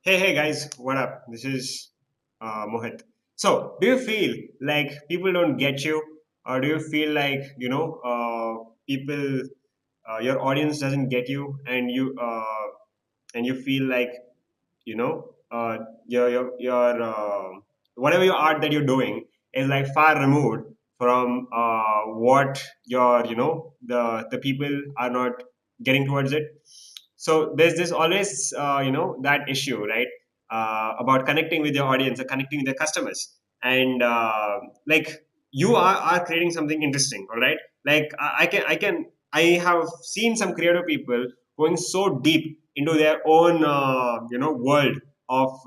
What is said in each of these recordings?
Hey guys, what up? This is Mohit. So, do you feel like people don't get you, or do you feel like people, your audience doesn't get you, and you feel like you know your whatever your art that you're doing is like far removed from what your the people are not getting towards it. So there's this always that issue, right? About connecting with your audience or connecting with the customers, and like you are creating something interesting, all right? Like I have seen some creative people going so deep into their own world of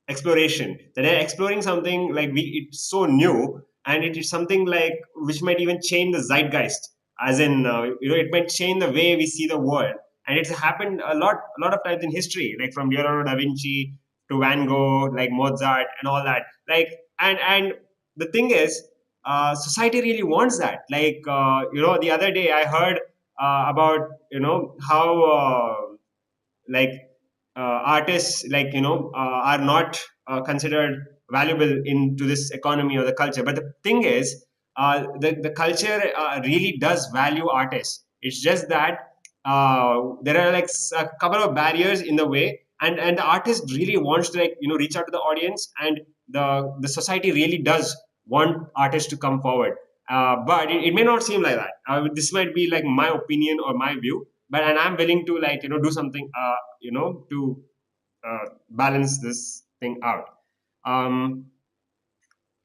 exploration, that they're exploring something like it's so new, and it is something like which might even change the zeitgeist, as in it might change the way we see the world. And it's happened a lot of times in history, like from Leonardo da Vinci to Van Gogh, like Mozart and all that. Like, and the thing is, society really wants that. Like, the other day I heard about how like artists, like are not considered valuable into this economy or the culture. But the thing is, the culture really does value artists. It's just that there are like a couple of barriers in the way, and the artist really wants to, like, reach out to the audience, and the society really does want artists to come forward. But it may not seem like that. This might be like my opinion or my view, but and I'm willing to, like, do something to balance this thing out. um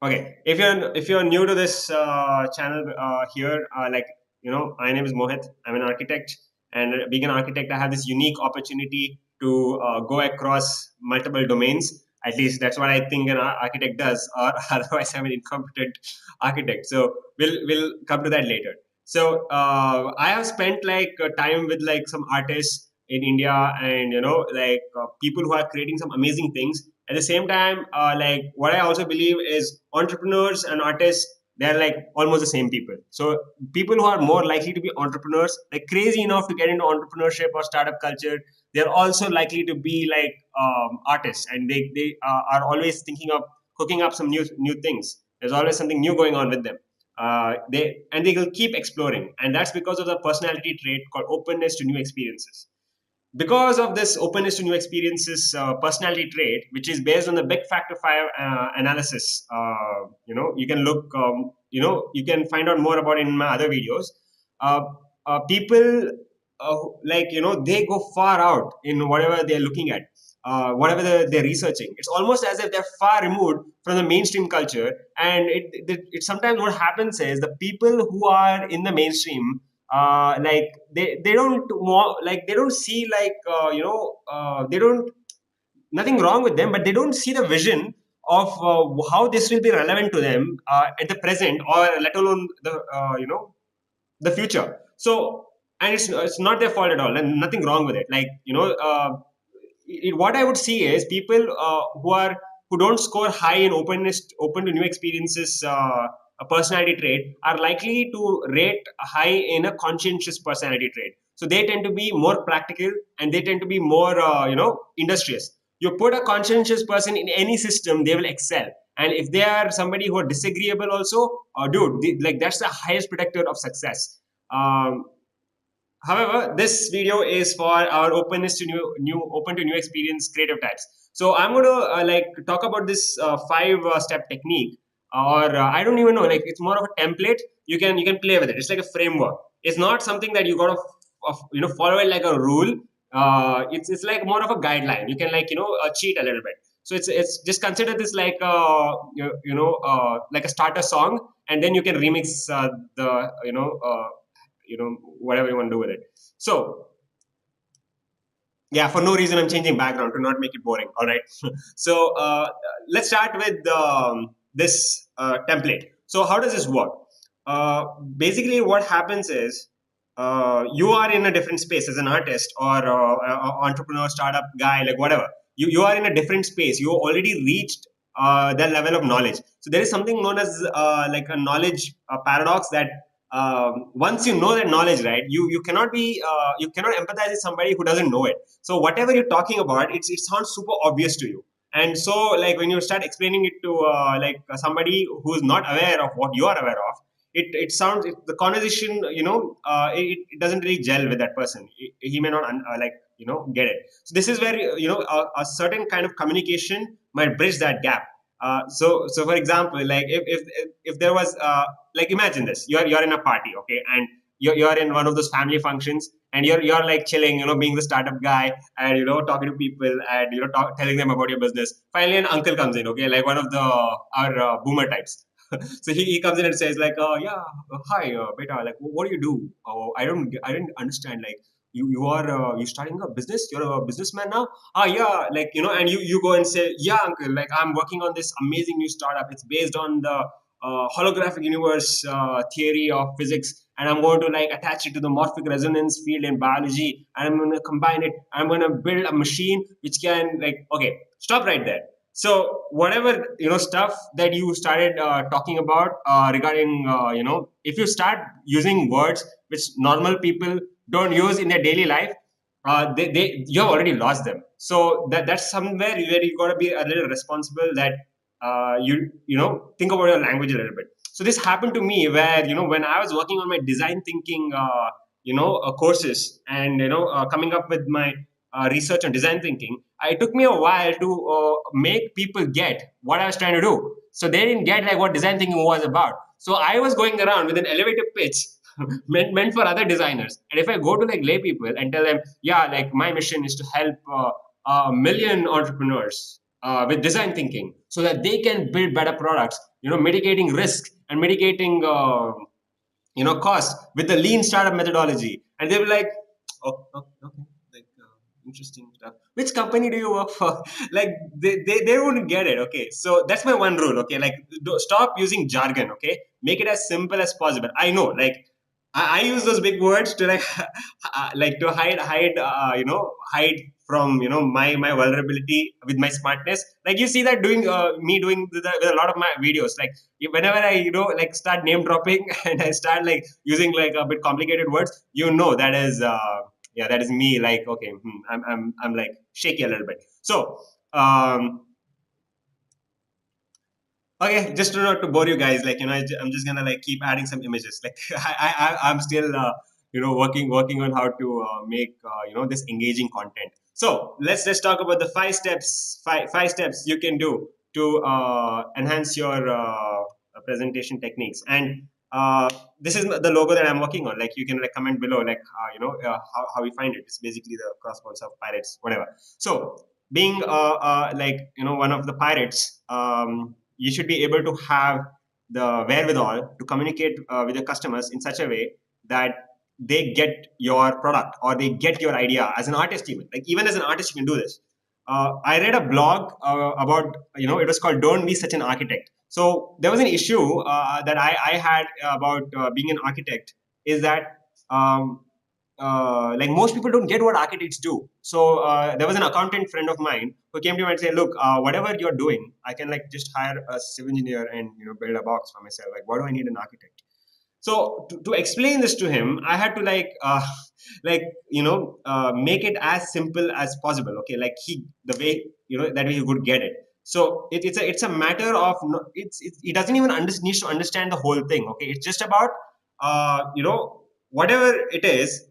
okay, if you're new to this channel here, like, my name is Mohit. I'm an architect, and being an architect, I have this unique opportunity to go across multiple domains. At least that's what I think an architect does, or otherwise I'm an incompetent architect. So we'll come to that later. So I have spent like time with like some artists in India, and like people who are creating some amazing things. At the same time, like, what I also believe is entrepreneurs and artists, they're like almost the same people. So people who are more likely to be entrepreneurs, like crazy enough to get into entrepreneurship or startup culture, they're also likely to be like artists, and they are always thinking of cooking up some new things. There's always something new going on with them. They will keep exploring, and that's because of the personality trait called openness to new experiences. Because of this openness to new experiences personality trait, which is based on the big factor five analysis, you can look, you can find out more about it in my other videos. uh, People, like, they go far out in whatever they're looking at, whatever they're researching. It's almost as if they're far removed from the mainstream culture. And it sometimes what happens is the people who are in the mainstream, like, they don't want, like, they don't see, like, they don't, nothing wrong with them, but they don't see the vision of how this will be relevant to them at the present, or let alone the the future. So, and it's not their fault at all, and nothing wrong with it. Like, what I would see is people who don't score high in openness, open to new experiences, a personality trait, are likely to rate high in a conscientious personality trait. So they tend to be more practical, and they tend to be more industrious. You put a conscientious person in any system, they will excel. And if they are somebody who are disagreeable also, dude, like, that's the highest predictor of success. um, However, this video is for our openness to open to new experience creative types. So I'm going to like talk about this five step technique, or I don't even know. Like, it's more of a template. You can play with it. It's like a framework. It's not something that you got to follow it like a rule. It's like more of a guideline. You can, like, cheat a little bit. So it's just consider this like like a starter song, and then you can remix the whatever you want to do with it. So yeah, for no reason I'm changing background to not make it boring. All right. So let's start with this template. So how does this work? Basically, what happens is, you are in a different space as an artist, or entrepreneur, startup guy, like whatever. You are in a different space. You already reached that level of knowledge. So there is something known as like a knowledge paradox, that once you know that knowledge, right, you cannot be you cannot empathize with somebody who doesn't know it. So whatever you're talking about, it sounds super obvious to you. And so, like, when you start explaining it to somebody who is not aware of what you are aware of, it sounds the conversation, it doesn't really gel with that person. He may not get it. So this is where, a certain kind of communication might bridge that gap. So for example, like, if there was like, imagine this: you're in a party, okay, and you're in one of those family functions, and you're like chilling, being the startup guy, and talking to people, and telling them about your business. Finally, an uncle comes in, okay, like one of the our boomer types. So he comes in and says, like, yeah, hi, beta, like, what do you do? Oh, I didn't understand, like, you are you starting a business, you're a businessman now. Yeah, like, and you go and say, yeah, uncle, like, I'm working on this amazing new startup. It's based on the holographic universe theory of physics, and I'm going to, like, attach it to the morphic resonance field in biology, and I'm going to combine it. I'm going to build a machine which can, like, okay, stop right there. So whatever, stuff that you started talking about regarding, if you start using words which normal people don't use in their daily life, you have already lost them. So that's somewhere where you got to be a little responsible, that think about your language a little bit. So this happened to me, where, when I was working on my design thinking courses, and coming up with my research on design thinking, it took me a while to make people get what I was trying to do. So they didn't get, like, what design thinking was about. So I was going around with an elevator pitch meant for other designers. And if I go to, like, lay people and tell them, yeah, like, my mission is to help a million entrepreneurs with design thinking, so that they can build better products, mitigating risk and mitigating cost with the lean startup methodology, and they were like, oh, okay, like, interesting stuff. Which company do you work for? Like, they wouldn't get it. Okay, so that's my one rule. Okay, like, stop using jargon. Okay, make it as simple as possible. I know, like, I use those big words to, like, like, to hide from, my vulnerability with my smartness. Like, you see that doing me doing with a lot of my videos. Like, whenever I, like, start name dropping and I start, like, using, like, a bit complicated words, that is yeah, that is me. Like, okay, I'm like shaky a little bit. So okay, just to not to bore you guys, like, I'm just gonna, like, keep adding some images. Like, I'm still working on how to make this engaging content. So let's talk about the five steps you can do to enhance your presentation techniques. And this is the logo that I'm working on. Like, you can, like, comment below, like, how you find it. It's basically the crossbones of pirates, whatever. So, being like, one of the pirates, you should be able to have the wherewithal to communicate with your customers in such a way that they get your product, or they get your idea. As an artist, even as an artist, you can do this. I read a blog about, it was called "Don't Be Such an Architect." So there was an issue that I had about being an architect, is that like, most people don't get what architects do. So there was an accountant friend of mine who came to me and said, "Look, whatever you're doing, I can, like, just hire a civil engineer and, build a box for myself. Like, why do I need an architect?" So to explain this to him, I had to, like, like, make it as simple as possible. Okay, like, the way, that way he would get it. So it's a matter of he doesn't even needs to understand the whole thing. Okay, it's just about whatever it is,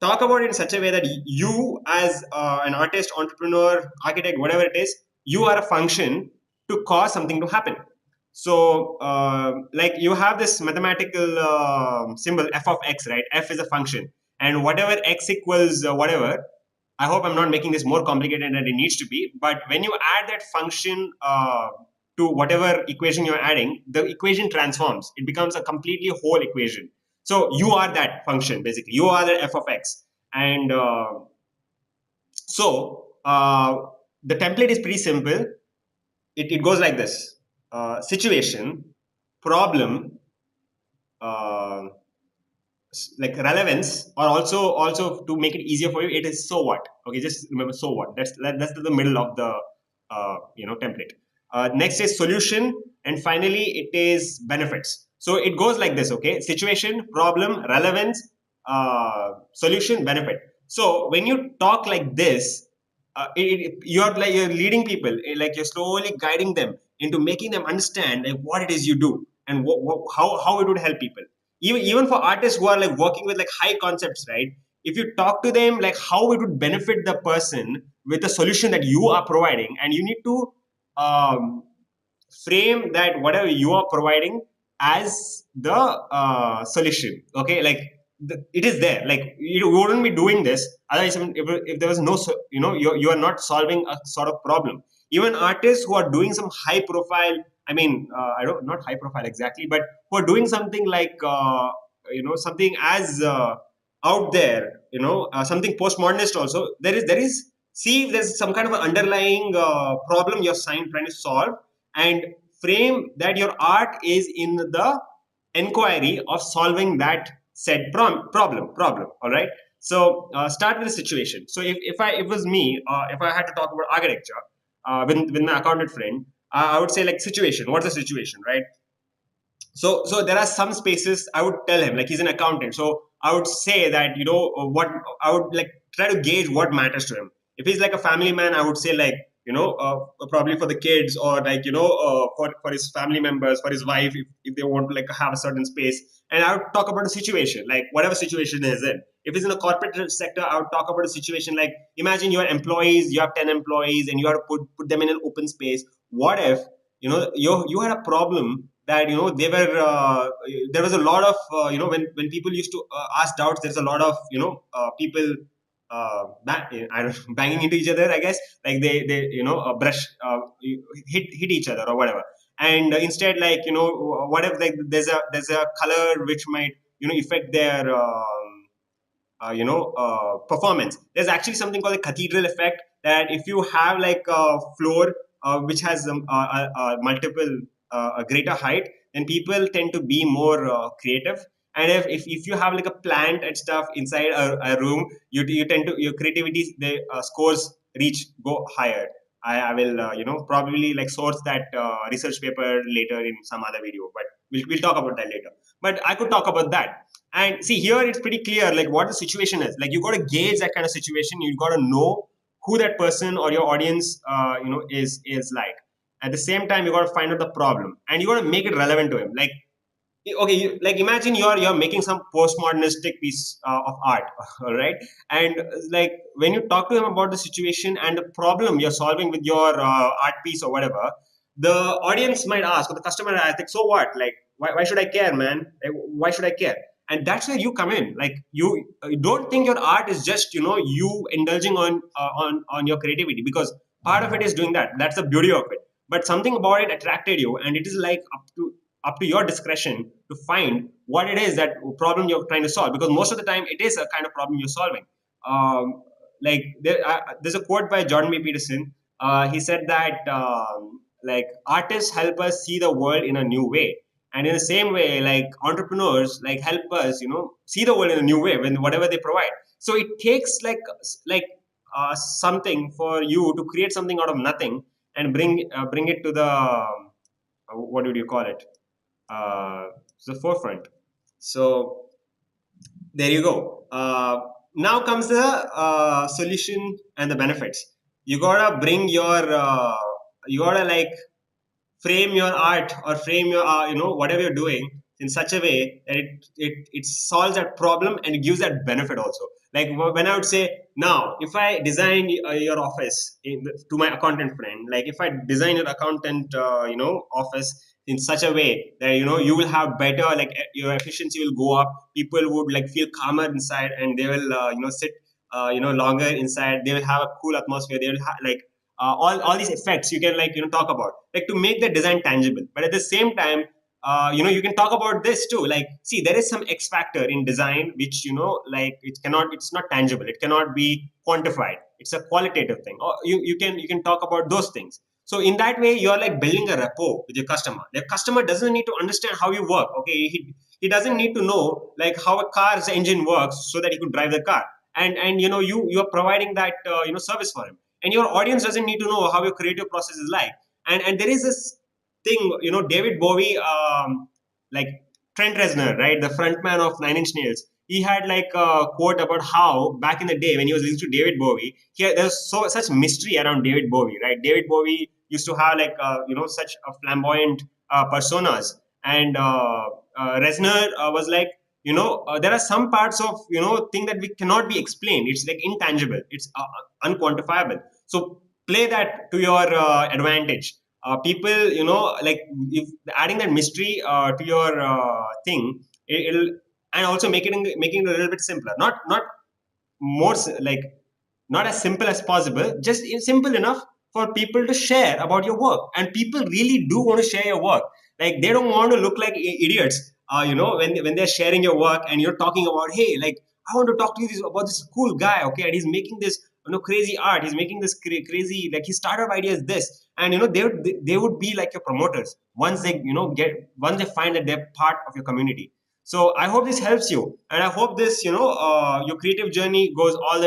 talk about it in such a way that you, as an artist, entrepreneur, architect, whatever it is, you are a function to cause something to happen. So like, you have this mathematical symbol f of x, right? F is a function, and whatever x equals whatever. I hope I'm not making this more complicated than it needs to be, but when you add that function to whatever equation you're adding, the equation transforms. It becomes a completely whole equation. So you are that function, basically. You are the f of x. And so the template is pretty simple. It goes like this: situation, problem, uh, like relevance, or also to make it easier for you, it is so what. Okay, just remember so what. That's the middle of the template. Next is solution, and finally it is benefits. So it goes like this, okay? Situation, problem, relevance, solution, benefit. So when you talk like this, you're leading people, like you're slowly guiding them into making them understand like what it is you do and how it would help people. Even for artists who are like working with like high concepts, right? If you talk to them like how it would benefit the person with the solution that you are providing, and you need to um, frame that whatever you are providing as the solution, okay? Like it is there, like you wouldn't be doing this otherwise. If there was no you are not solving a sort of problem. Even artists who are doing some high profile, I mean, I don't, not high profile exactly, but who are doing something like something as out there, something postmodernist also. There is see if there's some kind of an underlying problem you're trying to solve, and frame that your art is in the inquiry of solving that said problem, all right? So start with a situation. So if it was me, if I had to talk about architecture with my accountant friend, I would say like situation, what's the situation, right? So there are some spaces I would tell him, like he's an accountant, so I would say that what I would like try to gauge what matters to him. If he's like a family man, I would say like probably for the kids, or like for his family members, for his wife, if they want to like have a certain space. And I would talk about the situation, like whatever situation is in. If it's in the corporate sector, I would talk about a situation like, imagine your employees, you have 10 employees and you have to put them in an open space. What if you had a problem that they were there was a lot of when people used to ask doubts, there's a lot of people I don't know, banging into each other, I guess, like they brush hit each other or whatever. And instead, like what if like there's a color which might affect their performance. There's actually something called a cathedral effect, that if you have like a floor which has multiple a greater height, then people tend to be more creative. And if you have like a plant and stuff inside a room, you tend to, your creativity, the scores go higher. I will probably like source that research paper later in some other video, but we'll talk about that later. But I could talk about that. And see, here it's pretty clear like what the situation is. Like you got to gauge that kind of situation. You got to know who that person or your audience is like. At the same time, you got to find out the problem and you got to make it relevant to him. Like okay, like imagine you're making some postmodernistic piece of art, all right? And like when you talk to him about the situation and the problem you're solving with your art piece or whatever, the audience might ask, or the customer might ask, like, so what? Like, why should I care, man? Like, why should I care? And that's where you come in. Like you don't think your art is just you indulging on your creativity, because part of it is doing that. That's the beauty of it. But something about it attracted you, and it is like up to your discretion to find what it is that problem you're trying to solve, because most of the time it is a kind of problem you're solving. Like there's a quote by Jordan B. Peterson. He said that like artists help us see the world in a new way, and in the same way like entrepreneurs like help us see the world in a new way when whatever they provide. So it takes something for you to create something out of nothing and bring it to the what would you call it, uh, the forefront. So there you go. Now comes the solution and the benefits. You gotta bring your you gotta like frame your art or frame your whatever you're doing in such a way that it solves that problem and it gives that benefit also. Like when I would say, now if I design your office to my accountant friend, like if I design your accountant office in such a way that you will have better, like your efficiency will go up, people would like feel calmer inside, and they will sit longer inside, they will have a cool atmosphere, they will like all these effects you can like talk about, like to make the design tangible. But at the same time, you can talk about this too, like see, there is some X factor in design which like it's not tangible, it cannot be quantified, it's a qualitative thing, or you can talk about those things. So in that way you're like building a rapport with your customer. The customer doesn't need to understand how you work, okay? He doesn't need to know like how a car's engine works so that he could drive the car. And you're providing that service for him, and your audience doesn't need to know how your creative process is like. And there is this thing, David Bowie like Trent Reznor, right, the frontman of Nine Inch Nails, he had like a quote about how back in the day when he was listening to David Bowie, there's such mystery around David Bowie, right? David Bowie used to have like such a flamboyant personas, and Reznor was like, there are some parts of thing that we cannot be explained. It's like intangible. It's unquantifiable. So play that to your advantage. People, like if adding that mystery to your thing, it'll, and also making it a little bit simpler. Not more like not as simple as possible, just simple enough for people to share about your work. And people really do want to share your work. Like they don't want to look like idiots, when they're sharing your work and you're talking about, hey, like I want to talk to you about this cool guy, okay, and he's making this crazy art, he's making this crazy, like his startup idea is this, and they would be like your promoters once they once they find that they're part of your community. So I hope this helps you, and I hope this your creative journey goes all the